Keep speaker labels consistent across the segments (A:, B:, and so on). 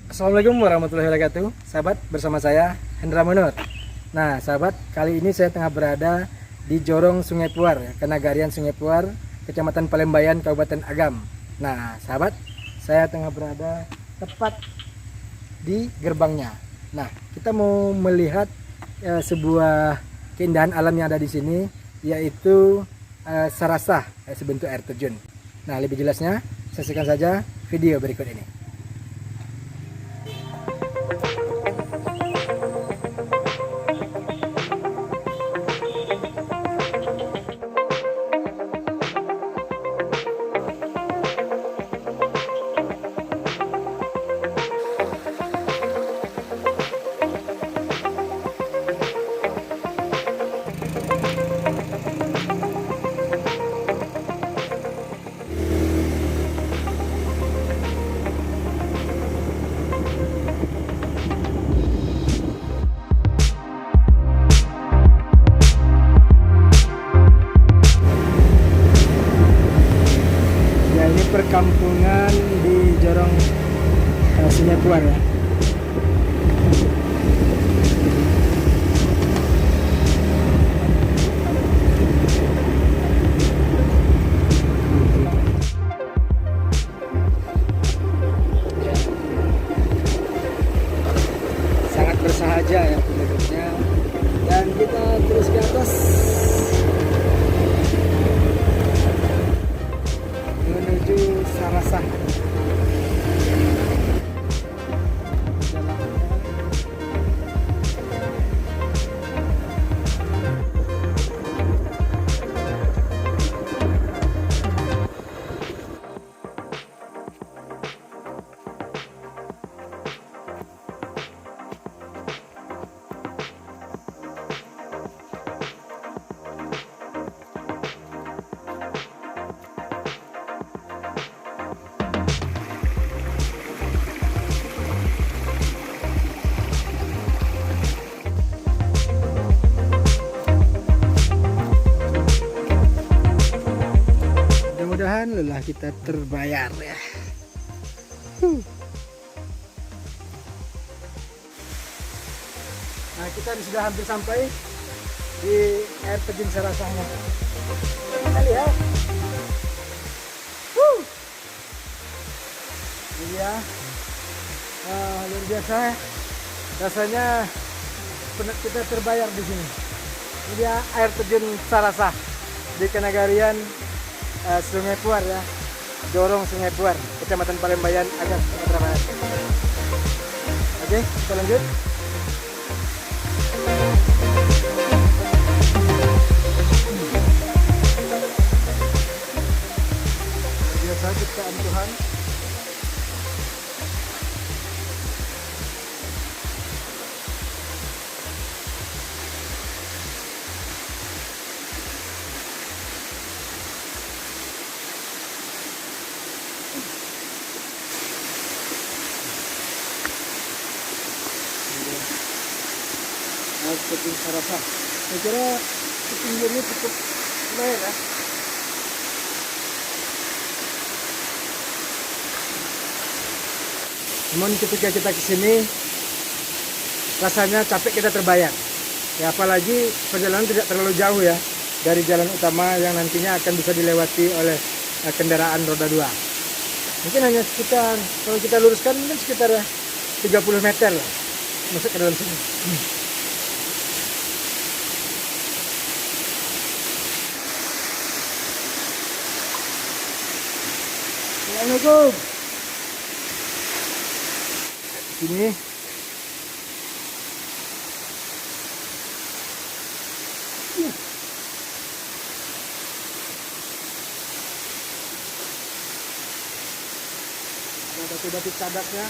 A: Assalamualaikum warahmatullahi wabarakatuh. Sahabat, bersama saya Hendra Munur. Nah sahabat, kali ini saya tengah berada di Jorong Sungai Puar, Kenagarian Sungai Puar, Kecamatan Palembayan, Kabupaten Agam. Nah sahabat, saya tengah berada tepat di gerbangnya. Nah kita mau melihat sebuah keindahan alam yang ada di sini, yaitu Sarasah, sebentuk air terjun. Nah lebih jelasnya saksikan saja video berikut ini. Perkampungan di Jorong Sungai Puar ya. Sangat bersahaja ya penduduknya, dan kita terus ke atas menuju Sarasah. Mudah-mudahan lelah kita terbayar ya. Nah kita sudah hampir sampai di air terjun Sarasahnya. Kita lihat. Ini dia. Luar biasa. Rasanya kita terbayar di sini. Ini dia air terjun Sarasah di Kenagarian Sungai Puar ya, Jorong Sungai Puar, Kecamatan Palembayan, Agam, Sumatera Barat. Oke, kita lanjut. Biasa ciptaan Tuhan. Terjun Sarasah. Saya kira ketinggiannya cukup lumayan ya. Namun ketika kita kesini rasanya capek kita terbayar. Ya apalagi perjalanan tidak terlalu jauh ya dari jalan utama yang nantinya akan bisa dilewati oleh kendaraan roda 2. Mungkin hanya sekitar, kalau kita luruskan mungkin sekitar 30 meter lah masuk ke dalam sini. Assalamualaikum. Sini. Ada batu-batu cadaknya.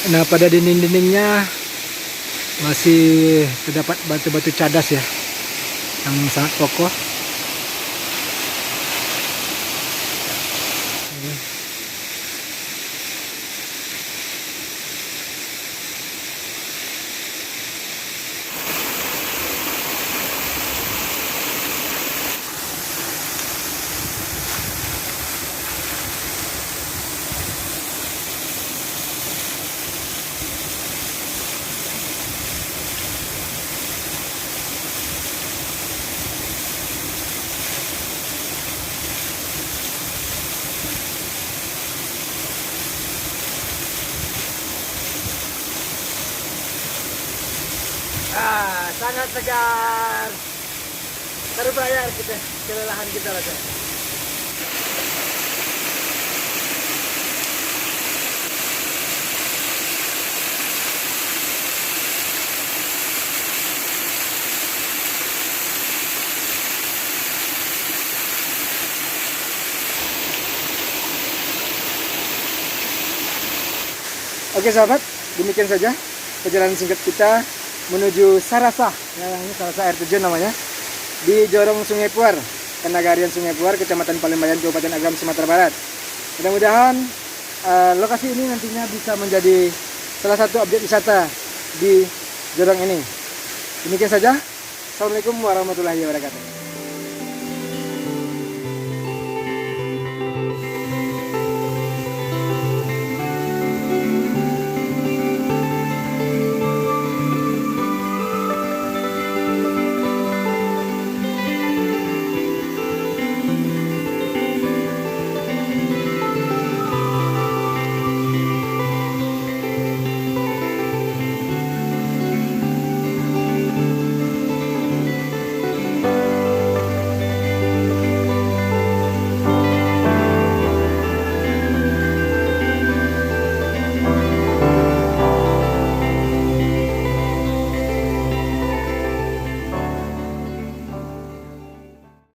A: Nah pada dinding-dindingnya masih terdapat batu-batu cadas ya, yang sangat kokoh. Sangat segar. Terbayar kita kelelahan kita raga. Oke sahabat, demikian saja perjalanan singkat kita menuju Sarasa, ya, ini Sarasa air terjun namanya, di Jorong Sungai Puar, Kenagarian Sungai Puar, Kecamatan Palembayan, Kabupaten Agam, Sumatera Barat. Mudah-mudahan lokasi ini nantinya bisa menjadi salah satu objek wisata di Jorong ini. Demikian saja. Assalamualaikum warahmatullahi wabarakatuh.